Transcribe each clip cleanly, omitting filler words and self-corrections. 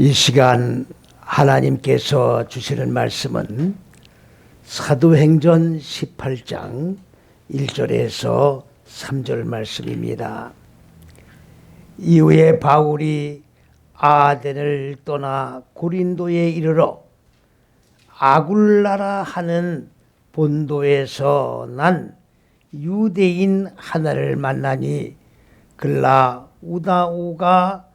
이 시간 하나님께서 주시는 말씀은 사도행전 18장 1절에서 3절 말씀입니다. 이후에 바울이 아덴을 떠나 고린도에 이르러 아굴라라 하는 본도에서 난 유대인 하나를 만나니 글라우다오가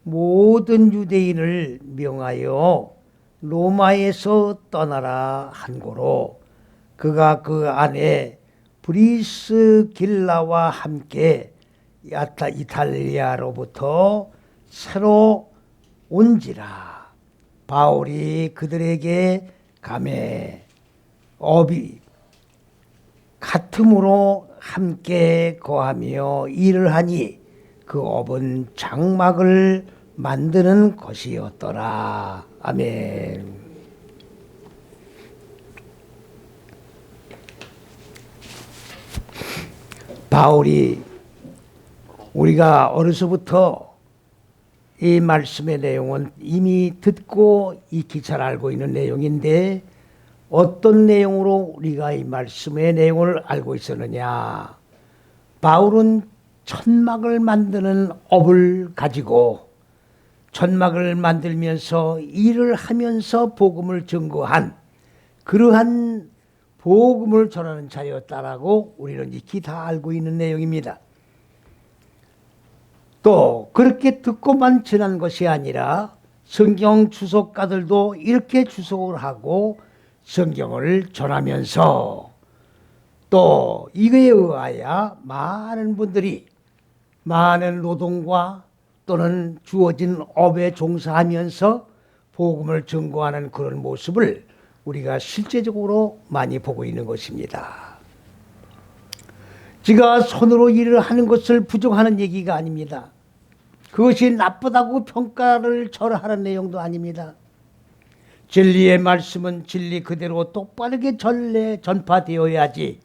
모든 유대인을 명하여 로마에서 떠나라 한 고로 그가 그 안에 브리스길라와 함께 이탈리아로부터 새로 온지라. 바울이 그들에게 감에 업이 같음으로 함께 거하며 일을 하니 그 업은 장막을 만드는 것이었더라. 아멘. 바울이 우리가 어려서부터 이 말씀의 내용은 이미 듣고 익히 잘 알고 있는 내용인데 어떤 내용으로 우리가 이 말씀의 내용을 알고 있었느냐. 바울은 천막을 만드는 업을 가지고 천막을 만들면서 일을 하면서 복음을 증거한 그러한 복음을 전하는 자였다라고 우리는 익히 다 알고 있는 내용입니다. 또 그렇게 듣고만 지난 것이 아니라 성경 주석가들도 이렇게 주석을 하고 성경을 전하면서 또 이거에 의하여 많은 분들이 많은 노동과 또는 주어진 업에 종사하면서 복음을 증거하는 그런 모습을 우리가 실제적으로 많이 보고 있는 것입니다. 제가 손으로 일을 하는 것을 부정하는 얘기가 아닙니다. 그것이 나쁘다고 평가를 절하는 내용도 아닙니다. 진리의 말씀은 진리 그대로 똑바르게 전파되어야지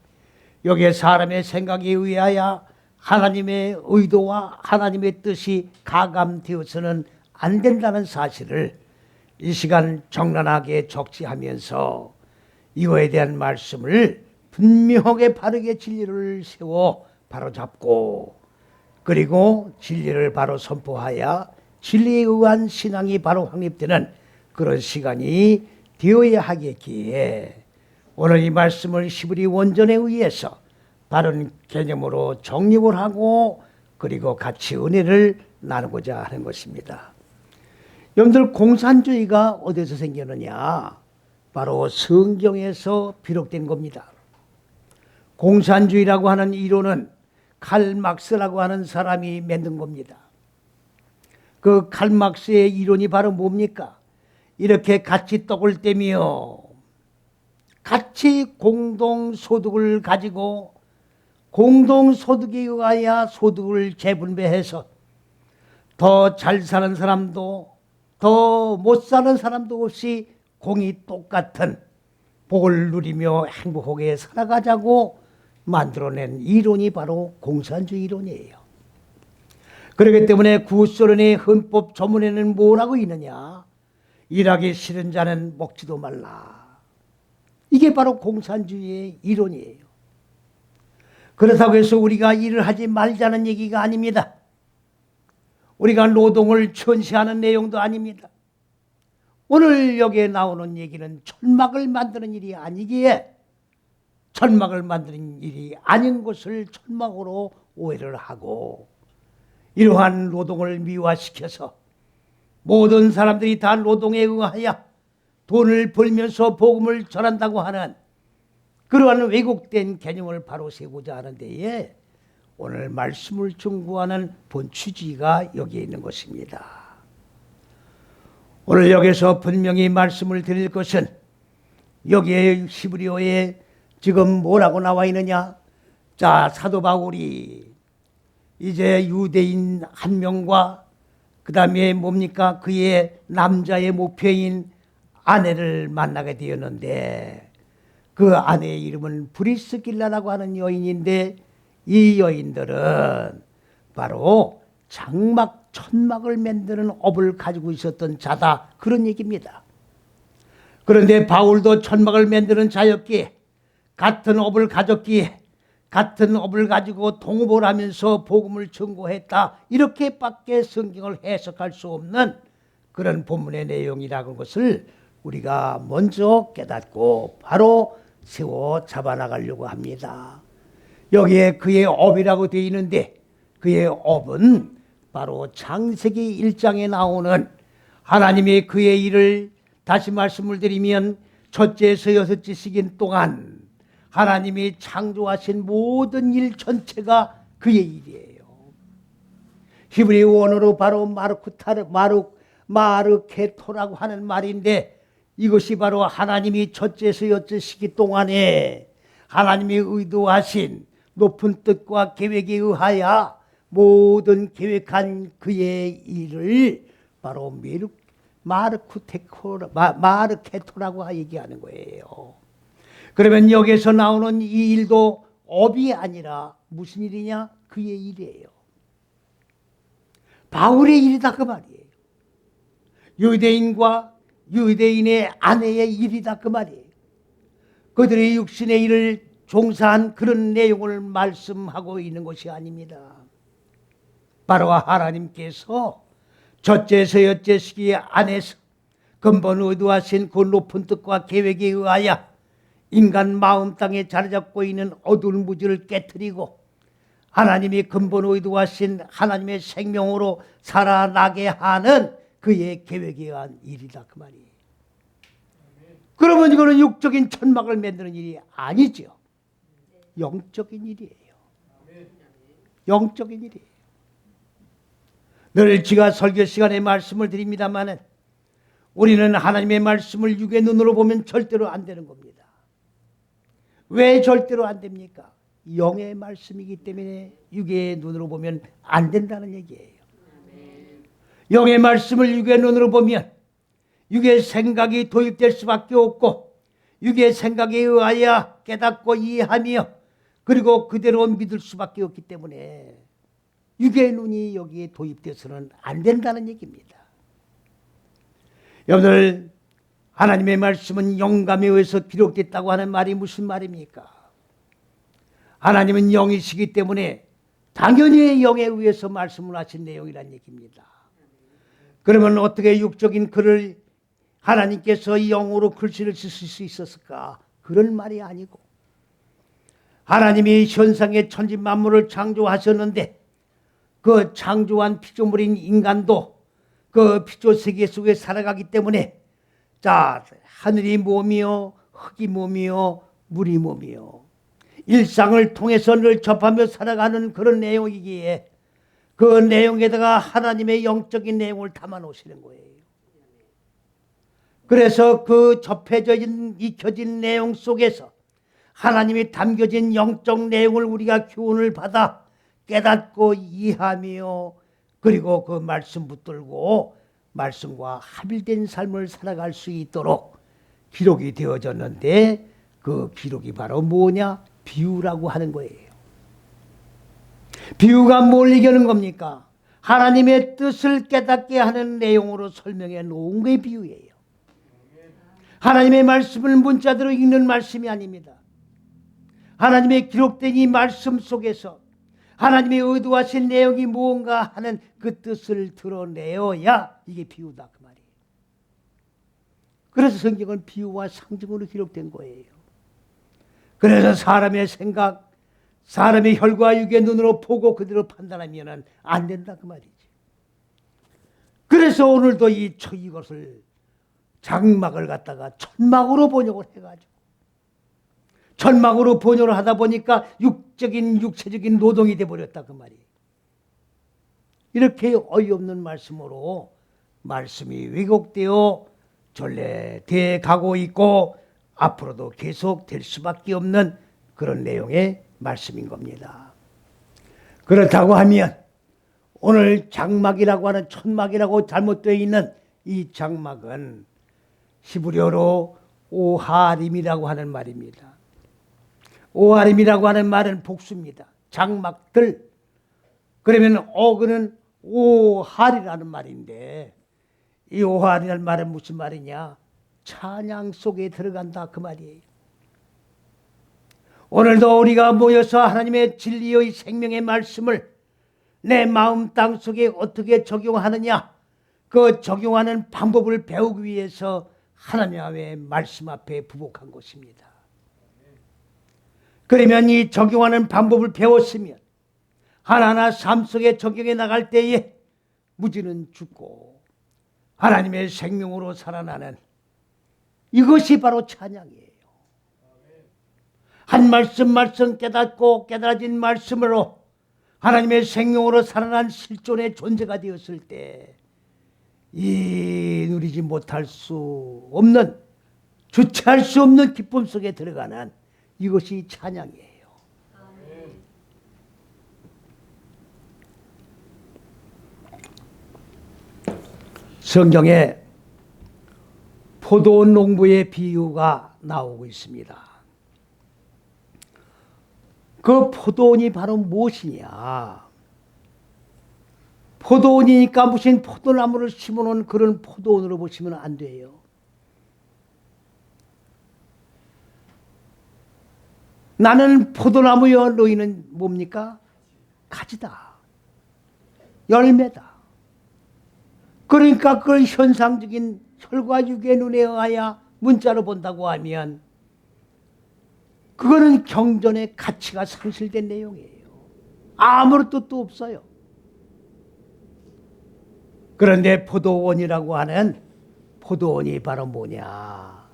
여기에 사람의 생각에 의하여 하나님의 의도와 하나님의 뜻이 가감되어서는 안 된다는 사실을 이 시간 정란하게 적시하면서 이거에 대한 말씀을 분명하게 바르게 진리를 세워 바로잡고 그리고 진리를 바로 선포하여 진리에 의한 신앙이 바로 확립되는 그런 시간이 되어야 하겠기에 오늘 이 말씀을 히브리 원전에 의해서 바른 개념으로 정립을 하고 그리고 같이 은혜를 나누고자 하는 것입니다. 여러분들 공산주의가 어디서 생겼느냐? 바로 성경에서 비롯된 겁니다. 공산주의라고 하는 이론은 칼 막스라고 하는 사람이 만든 겁니다. 그 칼 막스의 이론이 바로 뭡니까? 이렇게 같이 떡을 떼며 같이 공동소득을 가지고 공동소득에 의하여 소득을 재분배해서 더 잘 사는 사람도 더 못 사는 사람도 없이 공이 똑같은 복을 누리며 행복하게 살아가자고 만들어낸 이론이 바로 공산주의 이론이에요. 그렇기 때문에 구소련의 헌법 조문에는 뭐라고 있느냐? 일하기 싫은 자는 먹지도 말라. 이게 바로 공산주의의 이론이에요. 그렇다고 해서 우리가 일을 하지 말자는 얘기가 아닙니다. 우리가 노동을 천시하는 내용도 아닙니다. 오늘 여기에 나오는 얘기는 천막을 만드는 일이 아니기에 천막을 만드는 일이 아닌 것을 천막으로 오해를 하고 이러한 노동을 미화시켜서 모든 사람들이 다 노동에 의하여 돈을 벌면서 복음을 전한다고 하는 그러한 왜곡된 개념을 바로 세우고자 하는 데에 오늘 말씀을 증거하는 본 취지가 여기에 있는 것입니다. 오늘 여기서 분명히 말씀을 드릴 것은 여기에 히브리어에 지금 뭐라고 나와 있느냐? 자, 사도 바울이 이제 유대인 한 명과 그 다음에 뭡니까? 그의 남자의 목표인 아내를 만나게 되었는데 그 아내의 이름은 브리스길라라고 하는 여인인데 이 여인들은 바로 장막 천막을 만드는 업을 가지고 있었던 자다, 그런 얘기입니다. 그런데 바울도 천막을 만드는 자였기에, 같은 업을 가졌기에 같은 업을 가지고 동업을 하면서 복음을 전고했다, 이렇게밖에 성경을 해석할 수 없는 그런 본문의 내용이라는 것을 우리가 먼저 깨닫고 바로 세워 잡아나가려고 합니다. 여기에 그의 업이라고 되어 있는데, 그의 업은 바로 창세기 1장에 나오는 하나님이 그의 일을, 다시 말씀을 드리면 첫째에서 여섯째 시긴 동안 하나님이 창조하신 모든 일 전체가 그의 일이에요. 히브리 원어로 바로 마르케토라고 하는 말인데, 이것이 바로 하나님이 첫째에서 여섯째 시기 동안에 하나님이 의도하신 높은 뜻과 계획에 의하여 모든 계획한 그의 일을 바로 마르케토라고 얘기하는 거예요. 그러면 여기서 나오는 이 일도 업이 아니라 무슨 일이냐? 그의 일이에요. 바울의 일이다, 그 말이에요. 유대인과 유대인의 아내의 일이다, 그 말이에요. 그들의 육신의 일을 종사한 그런 내용을 말씀하고 있는 것이 아닙니다. 바로 하나님께서 첫째에서 여섯째 시기 안에서 근본 의도하신 그 높은 뜻과 계획에 의하여 인간 마음 땅에 자리 잡고 있는 어두운 무지를 깨트리고 하나님이 근본 의도하신 하나님의 생명으로 살아나게 하는 그의 계획에 의한 일이다, 그 말이에요. 그러면 이거는 육적인 천막을 만드는 일이 아니죠. 영적인 일이에요. 영적인 일이에요. 늘 제가 설교 시간에 말씀을 드립니다마는 우리는 하나님의 말씀을 육의 눈으로 보면 절대로 안 되는 겁니다. 왜 절대로 안 됩니까? 영의 말씀이기 때문에 육의 눈으로 보면 안 된다는 얘기예요. 영의 말씀을 육의 눈으로 보면 육의 생각이 도입될 수밖에 없고, 육의 생각에 의하여 깨닫고 이해하며 그리고 그대로 믿을 수밖에 없기 때문에 육의 눈이 여기에 도입돼서는 안 된다는 얘기입니다. 여러분들, 하나님의 말씀은 영감에 의해서 기록됐다고 하는 말이 무슨 말입니까? 하나님은 영이시기 때문에 당연히 영에 의해서 말씀을 하신 내용이란 얘기입니다. 그러면 어떻게 육적인 글을 하나님께서 영으로 글씨를 쓰실 수 있었을까? 그런 말이 아니고, 하나님이 현상의 천지 만물을 창조하셨는데 그 창조한 피조물인 인간도 그 피조 세계 속에 살아가기 때문에, 자, 하늘이 몸이요, 흙이 몸이요, 물이 몸이요, 일상을 통해서 늘 접하며 살아가는 그런 내용이기에 그 내용에다가 하나님의 영적인 내용을 담아 놓으시는 거예요. 그래서 그 접해진, 익혀진 내용 속에서 하나님이 담겨진 영적 내용을 우리가 교훈을 받아 깨닫고 이해하며 그리고 그 말씀 붙들고 말씀과 합일된 삶을 살아갈 수 있도록 기록이 되어졌는데, 그 기록이 바로 뭐냐? 비유라고 하는 거예요. 비유가 뭘 얘기하는 겁니까? 하나님의 뜻을 깨닫게 하는 내용으로 설명해 놓은 게 비유예요. 하나님의 말씀을 문자대로 읽는 말씀이 아닙니다. 하나님의 기록된 이 말씀 속에서 하나님의 의도하신 내용이 무언가 하는 그 뜻을 드러내어야 이게 비유다, 그 말이에요. 그래서 성경은 비유와 상징으로 기록된 거예요. 그래서 사람의 생각, 사람의 혈과 육의 눈으로 보고 그대로 판단하면 안 된다, 그 말이지. 그래서 오늘도 이것을 장막을 갖다가 천막으로 번역을 해가지고, 천막으로 번역을 하다 보니까 육체적인 노동이 돼버렸다, 그 말이에요. 이렇게 어이없는 말씀으로 말씀이 왜곡되어 전래돼 가고 있고 앞으로도 계속 될 수밖에 없는 그런 내용의 말씀인 겁니다. 그렇다고 하면 오늘 장막이라고 하는 천막이라고 잘못되어 있는 이 장막은 히브리어로 오하림이라고 하는 말입니다. 오하림이라고 하는 말은 복수입니다. 장막들. 그러면 어그는 오할이라는 말인데, 이 오할이라는 말은 무슨 말이냐? 찬양 속에 들어간다 그 말이에요. 오늘도 우리가 모여서 하나님의 진리의 생명의 말씀을 내 마음 땅 속에 어떻게 적용하느냐, 그 적용하는 방법을 배우기 위해서 하나님의 말씀 앞에 부복한 것입니다. 그러면 이 적용하는 방법을 배웠으면 하나하나 삶 속에 적용해 나갈 때에 무지는 죽고 하나님의 생명으로 살아나는, 이것이 바로 찬양이에요. 한 말씀 말씀 깨닫고 깨달아진 말씀으로 하나님의 생명으로 살아난 실존의 존재가 되었을 때 이 누리지 못할 수 없는, 주체할 수 없는 기쁨 속에 들어가는, 이것이 찬양이에요. 성경에 포도원 농부의 비유가 나오고 있습니다. 그 포도원이 바로 무엇이냐? 포도원이니까 무슨 포도나무를 심어놓은 그런 포도원으로 보시면 안 돼요. 나는 포도나무여 너희는 뭡니까? 가지다. 열매다. 그러니까 그걸 현상적인 혈과육의 눈에 의하여 문자로 본다고 하면 그거는 경전의 가치가 상실된 내용이에요. 아무런 뜻도 없어요. 그런데 포도원이라고 하는 포도원이 바로 뭐냐?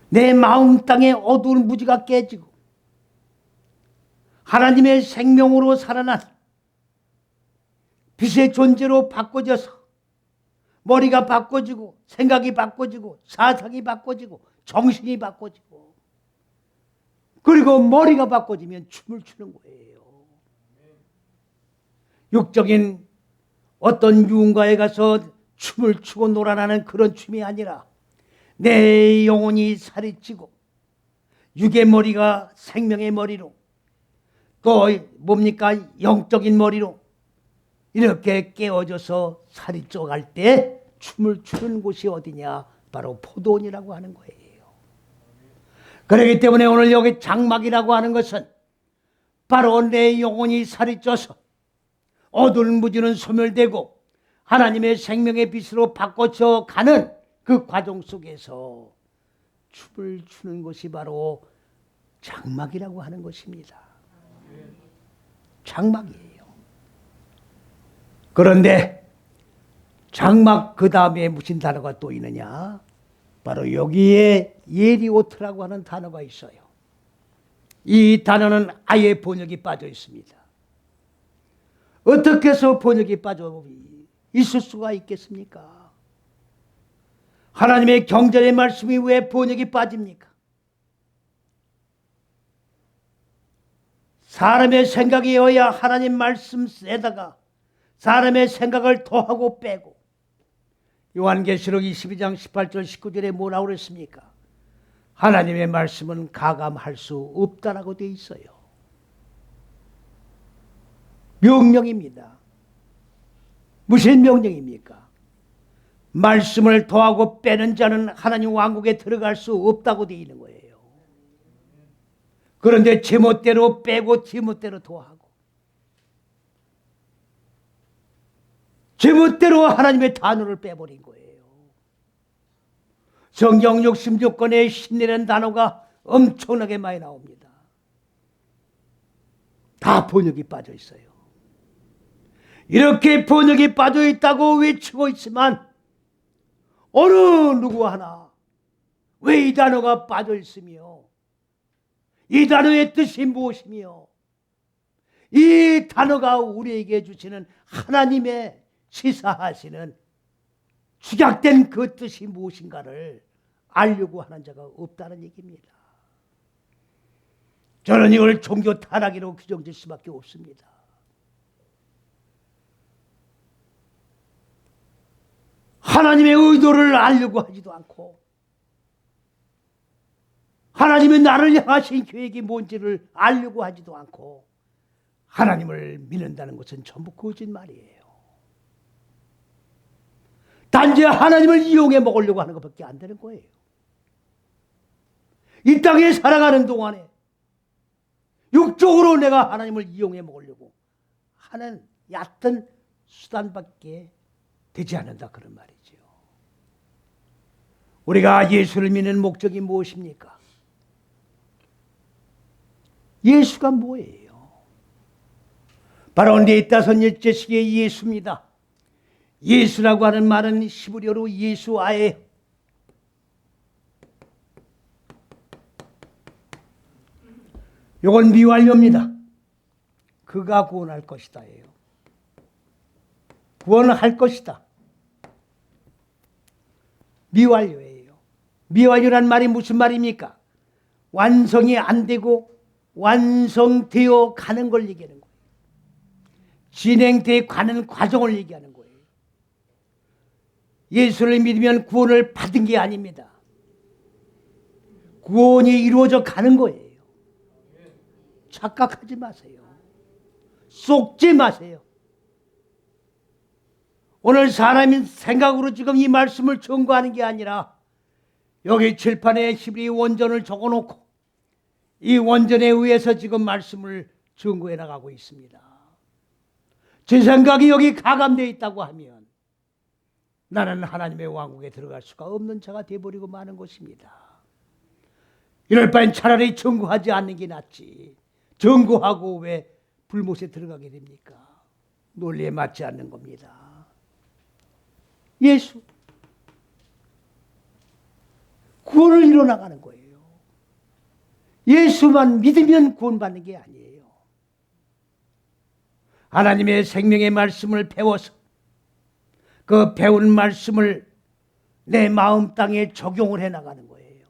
내 마음 땅에 어두운 무지가 깨지고 하나님의 생명으로 살아난 빛의 존재로 바꿔져서 머리가 바꿔지고 생각이 바꿔지고 사상이 바꿔지고 정신이 바꿔지고, 그리고 머리가 바꿔지면 춤을 추는 거예요. 육적인 어떤 유흥가에 가서 춤을 추고 놀아나는 그런 춤이 아니라 내 영혼이 살이 찌고 육의 머리가 생명의 머리로, 또 뭡니까? 영적인 머리로 이렇게 깨어져서 살이 쪄갈 때 춤을 추는 곳이 어디냐? 바로 포도원이라고 하는 거예요. 그렇기 때문에 오늘 여기 장막이라고 하는 것은 바로 내 영혼이 살이 쪄서 어두운 무지는 소멸되고 하나님의 생명의 빛으로 바꿔져 가는 그 과정 속에서 춤을 추는 것이 바로 장막이라고 하는 것입니다. 장막이에요. 그런데 장막 그 다음에 무슨 단어가 또 있느냐? 바로 여기에 예리오트라고 하는 단어가 있어요. 이 단어는 아예 번역이 빠져 있습니다. 어떻게 해서 번역이 빠져 있을 수가 있겠습니까? 하나님의 경전의 말씀이 왜 번역이 빠집니까? 사람의 생각이 어야 하나님 말씀에다가 사람의 생각을 더하고 빼고, 요한계시록 22장 18절 19절에 뭐라고 그랬습니까? 하나님의 말씀은 가감할 수 없다라고 되어 있어요. 명령입니다. 무슨 명령입니까? 말씀을 더하고 빼는 자는 하나님 왕국에 들어갈 수 없다고 되어 있는 거예요. 그런데 제멋대로 빼고 제멋대로 더하고 제멋대로 하나님의 단어를 빼버린 거예요. 성경 66권에 신이라는 단어가 엄청나게 많이 나옵니다. 다 번역이 빠져 있어요. 이렇게 번역이 빠져 있다고 외치고 있지만 어느 누구 하나 왜 이 단어가 빠져 있으며 이 단어의 뜻이 무엇이며 이 단어가 우리에게 주시는 하나님의 시사하시는 축약된 그 뜻이 무엇인가를 알려고 하는 자가 없다는 얘기입니다. 저는 이걸 종교 타락이라고 규정질 수밖에 없습니다. 하나님의 의도를 알려고 하지도 않고 하나님의 나를 향하신 계획이 뭔지를 알려고 하지도 않고 하나님을 믿는다는 것은 전부 거짓말이에요. 단지 하나님을 이용해 먹으려고 하는 것밖에 안 되는 거예요. 이 땅에 살아가는 동안에 육적으로 내가 하나님을 이용해 먹으려고 하는 얕은 수단밖에 되지 않는다, 그런 말이죠. 우리가 예수를 믿는 목적이 무엇입니까? 예수가 뭐예요? 바로 45번째 예수입니다. 예수라고 하는 말은 히브리어로 예수아예요. 이건 미완료입니다. 그가 구원할 것이다예요. 구원할 것이다. 미완료예요. 미완료란 말이 무슨 말입니까? 완성이 안 되고 완성되어 가는 걸 얘기하는 거예요. 진행되어 가는 과정을 얘기하는 거예요. 예수를 믿으면 구원을 받은 게 아닙니다. 구원이 이루어져 가는 거예요. 착각하지 마세요. 속지 마세요. 오늘 사람이 생각으로 지금 이 말씀을 전거하는 게 아니라 여기 칠판에 히브리 원전을 적어놓고 이 원전에 의해서 지금 말씀을 전거해 나가고 있습니다. 제 생각이 여기 가감되어 있다고 하면 나는 하나님의 왕국에 들어갈 수가 없는 자가 되어버리고 마는 것입니다. 이럴 바엔 차라리 전거하지 않는 게 낫지. 전거하고 왜 불못에 들어가게 됩니까? 논리에 맞지 않는 겁니다. 예수 구원을 이뤄나가는 거예요. 예수만 믿으면 구원받는 게 아니에요. 하나님의 생명의 말씀을 배워서 그 배운 말씀을 내 마음 땅에 적용을 해나가는 거예요.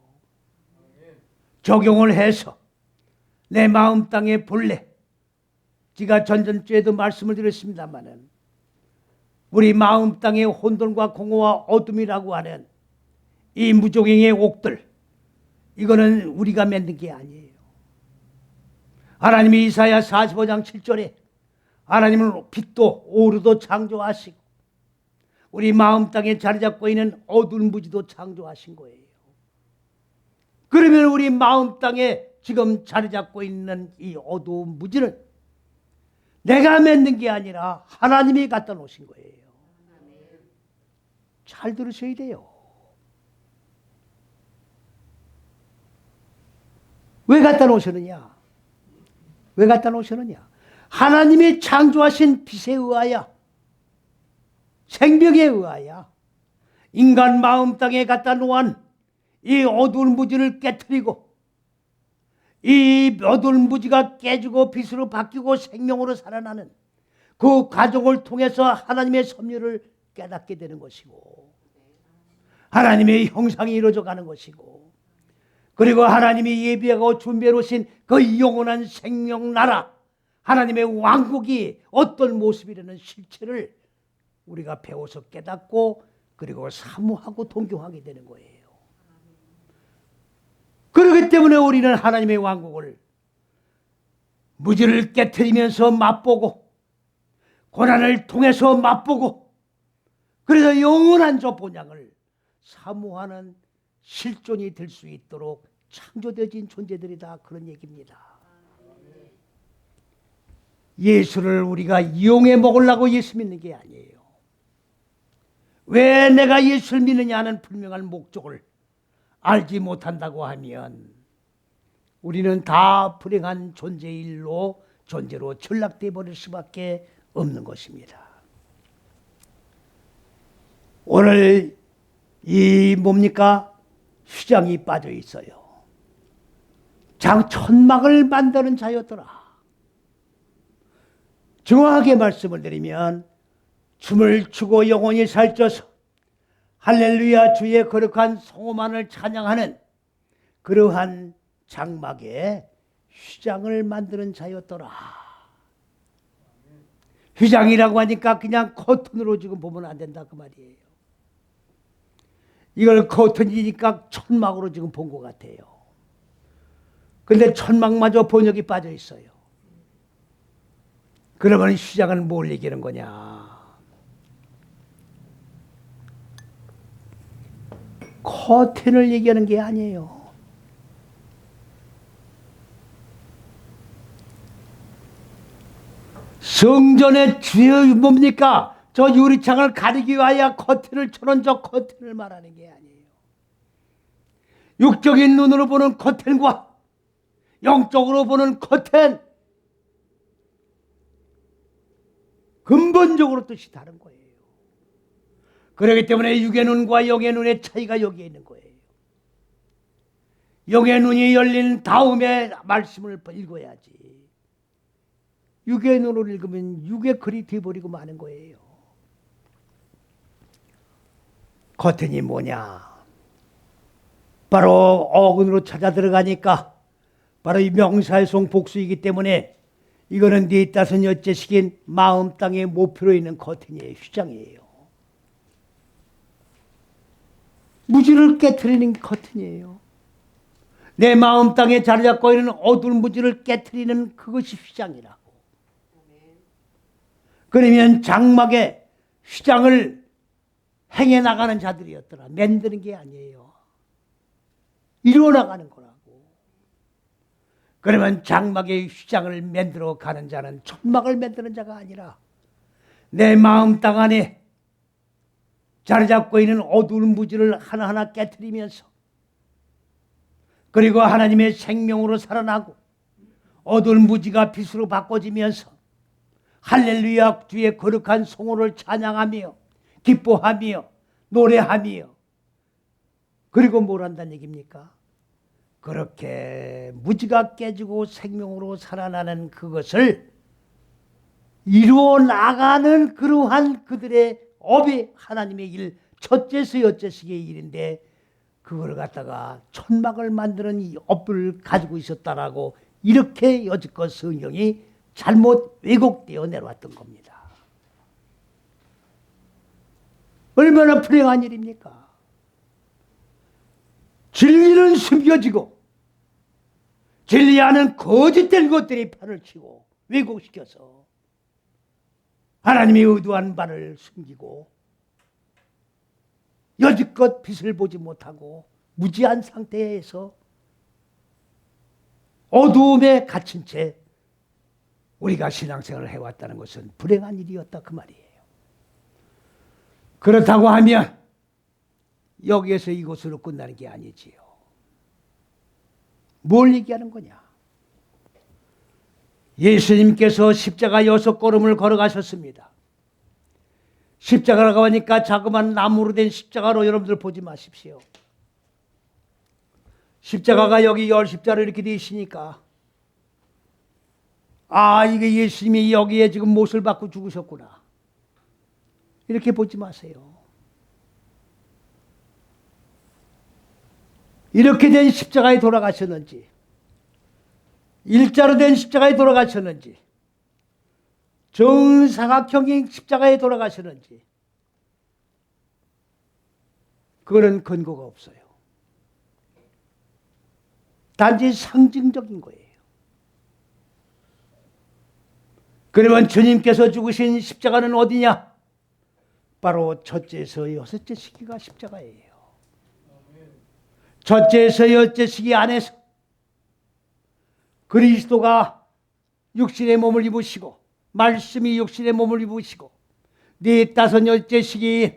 적용을 해서 내 마음 땅에 본래 제가 전전주에도 말씀을 드렸습니다마는 우리 마음 땅의 혼돈과 공허와 어둠이라고 하는 이 무종행의 옥들, 이거는 우리가 만든 게 아니에요. 하나님이 이사야 45장 7절에 하나님은 빛도 오르도 창조하시고 우리 마음 땅에 자리 잡고 있는 어두운 무지도 창조하신 거예요. 그러면 우리 마음 땅에 지금 자리 잡고 있는 이 어두운 무지는 내가 만든 게 아니라 하나님이 갖다 놓으신 거예요. 잘 들으셔야 돼요. 왜 갖다 놓으셨느냐? 왜 갖다 놓으셨느냐? 하나님이 창조하신 빛에 의하여, 생명에 의하여 인간 마음 땅에 갖다 놓은 이 어두운 무지를 깨트리고 이 어두운 무지가 깨지고 빛으로 바뀌고 생명으로 살아나는 그 과정을 통해서 하나님의 섭리를 깨닫게 되는 것이고 하나님의 형상이 이루어져 가는 것이고 그리고 하나님이 예비하고 준비해 놓으신 그 영원한 생명 나라 하나님의 왕국이 어떤 모습이라는 실체를 우리가 배워서 깨닫고 그리고 사모하고 동경하게 되는 거예요. 그렇기 때문에 우리는 하나님의 왕국을 무지를 깨트리면서 맛보고 고난을 통해서 맛보고 그래서 영원한 저 본향을 사모하는 실존이 될 수 있도록 창조되어진 존재들이다, 그런 얘기입니다. 예수를 우리가 이용해 먹으려고 예수 믿는 게 아니에요. 왜 내가 예수를 믿느냐 하는 분명한 목적을 알지 못한다고 하면 우리는 다 불행한 존재로 전락되어 버릴 수밖에 없는 것입니다. 오늘 이 뭡니까? 휘장이 빠져 있어요. 천막을 만드는 자였더라. 정확하게 말씀을 드리면 춤을 추고 영혼이 살쪄서 할렐루야 주의 거룩한 성호만을 찬양하는 그러한 장막에 휘장을 만드는 자였더라. 휘장이라고 하니까 그냥 커튼으로 지금 보면 안 된다 그 말이에요. 이걸 커튼이니까 천막으로 지금 본 것 같아요. 근데 천막마저 번역이 빠져 있어요. 그러면 휘장은 뭘 얘기하는 거냐? 커튼을 얘기하는 게 아니에요. 성전의 주의 뭡니까? 저 유리창을 가리기 위하여 커튼을 쳐놓은 저 커튼을 말하는 게 아니에요. 육적인 눈으로 보는 커튼과 영적으로 보는 커튼, 근본적으로 뜻이 다른 거예요. 그렇기 때문에 육의 눈과 영의 눈의 차이가 여기에 있는 거예요. 영의 눈이 열린 다음에 말씀을 읽어야지. 육의 눈으로 읽으면 육의 글이 되어버리고 마는 거예요. 커튼이 뭐냐? 바로 어근으로 찾아 들어가니까 바로 이 명사의송 복수이기 때문에 이거는 네 따선 여째식인 마음 땅의 모표로 있는 커튼이에요. 휘장이에요. 무지를 깨트리는 커튼이에요. 내 마음 땅에 자리 잡고 있는 어두운 무지를 깨트리는 그것이 휘장이라고. 그러면 장막에 휘장을 행해 나가는 자들이었더라. 만드는 게 아니에요. 이루어 나가는 거라고. 그러면 장막의 휘장을 만들어 가는 자는 천막을 만드는 자가 아니라 내 마음 땅 안에 자리 잡고 있는 어두운 무지를 하나하나 깨트리면서 그리고 하나님의 생명으로 살아나고 어두운 무지가 빛으로 바꿔지면서 할렐루야 주의 거룩한 성호를 찬양하며 기뻐하며 노래하며 그리고 뭘 한다는 얘기입니까? 그렇게 무지가 깨지고 생명으로 살아나는 그것을 이루어 나가는 그러한 그들의 업이 하나님의 일, 첫째서 여째식의 일인데 그걸 갖다가 천막을 만드는 이 업을 가지고 있었다라고 이렇게 여지껏 성경이 잘못 왜곡되어 내려왔던 겁니다. 얼마나 불행한 일입니까? 진리는 숨겨지고 진리 안은 거짓된 것들이 판을 치고 왜곡시켜서 하나님이 의도한 바를 숨기고 여지껏 빛을 보지 못하고 무지한 상태에서 어두움에 갇힌 채 우리가 신앙생활을 해왔다는 것은 불행한 일이었다 그 말이에요. 그렇다고 하면 여기에서 이것으로 끝나는 게 아니지요. 뭘 얘기하는 거냐? 예수님께서 십자가 6걸음을 걸어가셨습니다. 십자가라고 하니까 자그마한 나무로 된 십자가로 여러분들 보지 마십시오. 십자가가 여기 열십자로 이렇게 되어 있으니까 아 이게 예수님이 여기에 지금 못을 받고 죽으셨구나 이렇게 보지 마세요. 이렇게 된 십자가에 돌아가셨는지 일자로 된 십자가에 돌아가셨는지 정사각형의 십자가에 돌아가셨는지 그거는 근거가 없어요. 단지 상징적인 거예요. 그러면 주님께서 죽으신 십자가는 어디냐? 바로 첫째에서 여섯째 시기가 십자가예요. 첫째에서 여섯째 시기 안에서 그리스도가 육신의 몸을 입으시고 말씀이 육신의 몸을 입으시고 네 다섯 여섯째 시기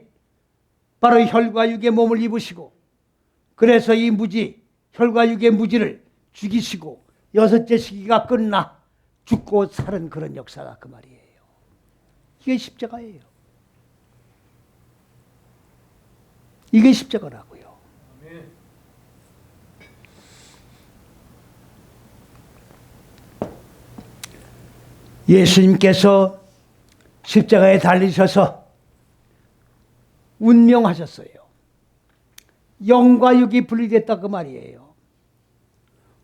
바로 혈과 육의 몸을 입으시고 그래서 이 무지 혈과 육의 무지를 죽이시고 여섯째 시기가 끝나 죽고 사는 그런 역사가 그 말이에요. 이게 십자가예요. 이게 십자가라고요. 예수님께서 십자가에 달리셔서 운명하셨어요. 영과 육이 분리됐다 그 말이에요.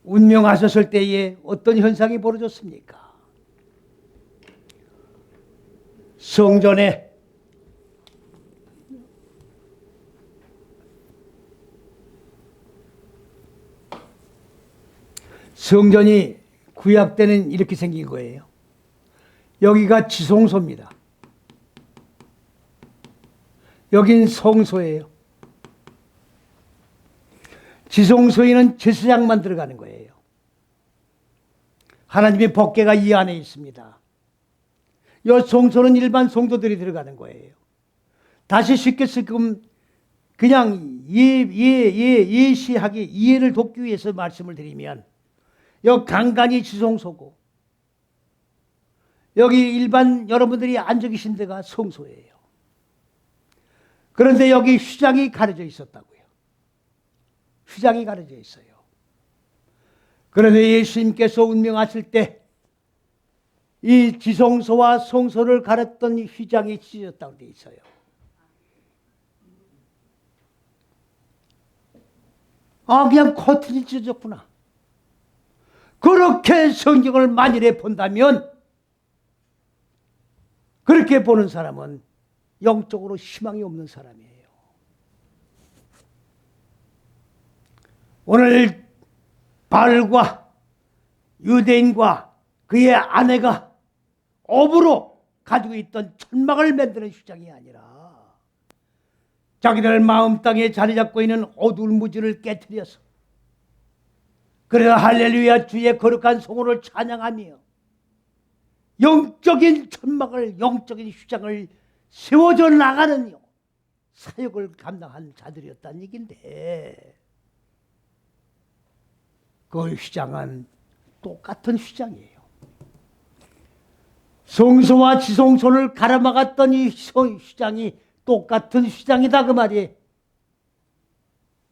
운명하셨을 때에 어떤 현상이 벌어졌습니까? 성전에 성전이 구약 때는 이렇게 생긴 거예요. 여기가 지성소입니다. 여긴 성소예요. 지성소에는 제사장만 들어가는 거예요. 하나님의 법궤가 이 안에 있습니다. 이 성소는 일반 성도들이 들어가는 거예요. 다시 쉽게 그냥 예시하기, 이해를 돕기 위해서 말씀을 드리면, 여기 간간이 지성소고, 여기 일반 여러분들이 앉아 계신 데가 성소예요. 그런데 여기 휘장이 가려져 있었다고요. 휘장이 가려져 있어요. 그런데 예수님께서 운명하실 때 이 지성소와 성소를 가렸던 휘장이 찢어졌다고 되어 있어요. 아, 그냥 커튼이 찢어졌구나. 그렇게 성경을 만일에 본다면, 그렇게 보는 사람은 영적으로 희망이 없는 사람이에요. 오늘 바울과 유대인과 그의 아내가 업으로 가지고 있던 천막을 만드는 휘장이 아니라 자기들 마음 땅에 자리 잡고 있는 어두운 무지를 깨트려서, 그래서 할렐루야 주의 거룩한 성호를 찬양하며 영적인 천막을, 영적인 휘장을 세워져 나가는 사역을 감당한 자들이었다는 얘기인데, 그 휘장은 똑같은 휘장이에요. 성소와 지성소를 가로막았던 이 휘장이 똑같은 휘장이다, 그 말이에요.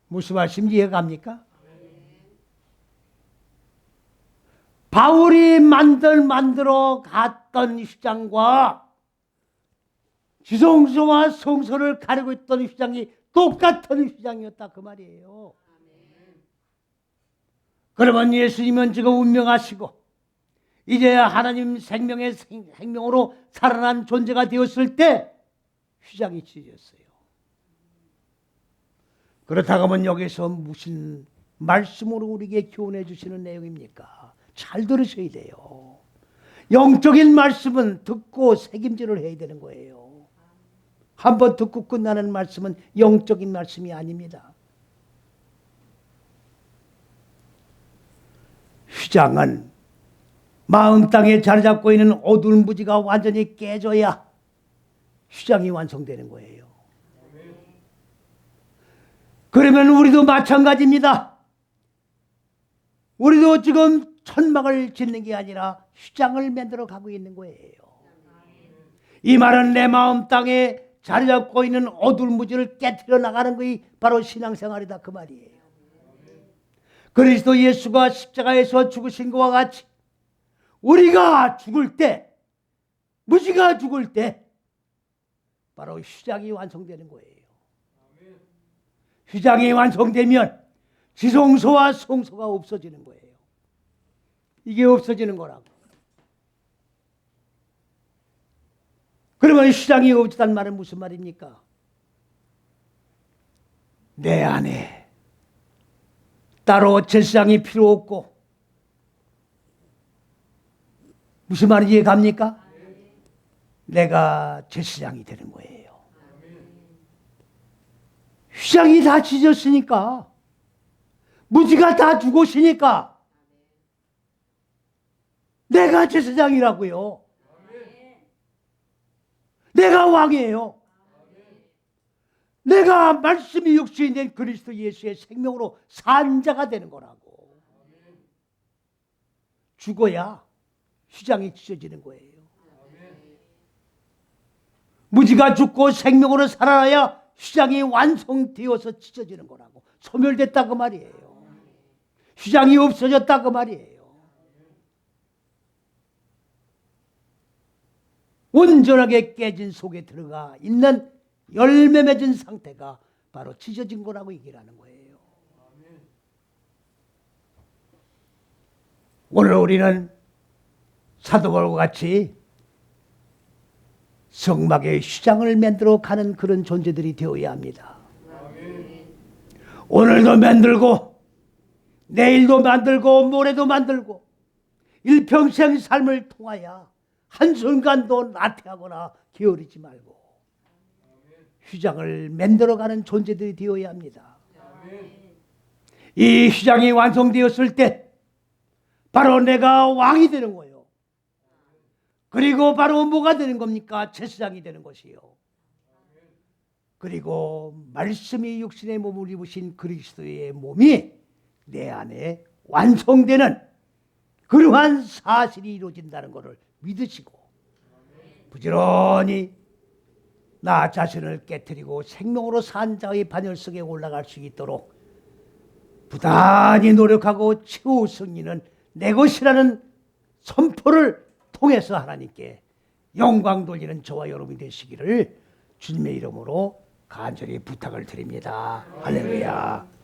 무슨 말씀 이해가 갑니까? 바울이 만들어 갔던 휘장과 지성소와 성소를 가리고 있던 휘장이 똑같은 휘장이었다, 그 말이에요. 그러면 예수님은 지금 운명하시고 이제 하나님 생명의 생명으로 살아난 존재가 되었을 때 휘장이 찢어졌어요. 그렇다고 하면 여기서 무슨 말씀으로 우리에게 교훈해 주시는 내용입니까? 잘 들으셔야 돼요. 영적인 말씀은 듣고 책임질을 해야 되는 거예요. 한번 듣고 끝나는 말씀은 영적인 말씀이 아닙니다. 휘장은 마음 땅에 자리 잡고 있는 어두운 무지가 완전히 깨져야 휘장이 완성되는 거예요. 그러면 우리도 마찬가지입니다. 우리도 지금 천막을 짓는 게 아니라 휘장을 만들어 가고 있는 거예요. 이 말은 내 마음 땅에 자리 잡고 있는 어두운 무지를 깨트려 나가는 것이 바로 신앙생활이다, 그 말이에요. 그리스도 예수가 십자가에서 죽으신 것과 같이 우리가 죽을 때, 무지가 죽을 때 바로 휘장이 완성되는 거예요. 휘장이 완성되면 지성소와 성소가 없어지는 거예요. 이게 없어지는 거라고. 그러면 휘장이 없다는 말은 무슨 말입니까? 내 안에 따로 제사장이 필요 없고, 무슨 말인지 이해 갑니까? 내가 제사장이 되는 거예요. 휘장이 다 찢었으니까, 무지가 다 죽었으니까 내가 제사장이라고요. 내가 왕이에요. 내가 말씀이 육신이 된 그리스도 예수의 생명으로 산 자가 되는 거라고. 죽어야 휘장이 찢어지는 거예요. 무지가 죽고 생명으로 살아나야 휘장이 완성되어서 찢어지는 거라고. 소멸됐다 그 말이에요. 휘장이 없어졌다 그 말이에요. 온전하게 깨진 속에 들어가 있는 열매 맺은 상태가 바로 찢어진 거라고 얘기를 하는 거예요. 오늘 우리는 사도 바울과 같이 성막의 휘장을 만들어 가는 그런 존재들이 되어야 합니다. 오늘도 만들고 내일도 만들고 모레도 만들고 일평생 삶을 통하여 한순간도 나태하거나 게으르지 말고 휘장을 만들어가는 존재들이 되어야 합니다. 이 휘장이 완성되었을 때 바로 내가 왕이 되는 거예요. 그리고 바로 뭐가 되는 겁니까? 제사장이 되는 것이요. 그리고 말씀이 육신의 몸을 입으신 그리스도의 몸이 내 안에 완성되는 그러한 사실이 이루어진다는 것을 믿으시고 부지런히 나 자신을 깨뜨리고 생명으로 산 자의 반열 속에 올라갈 수 있도록 부단히 노력하고 최후 승리는 내 것이라는 선포를 통해서 하나님께 영광 돌리는 저와 여러분이 되시기를 주님의 이름으로 간절히 부탁을 드립니다. 할렐루야.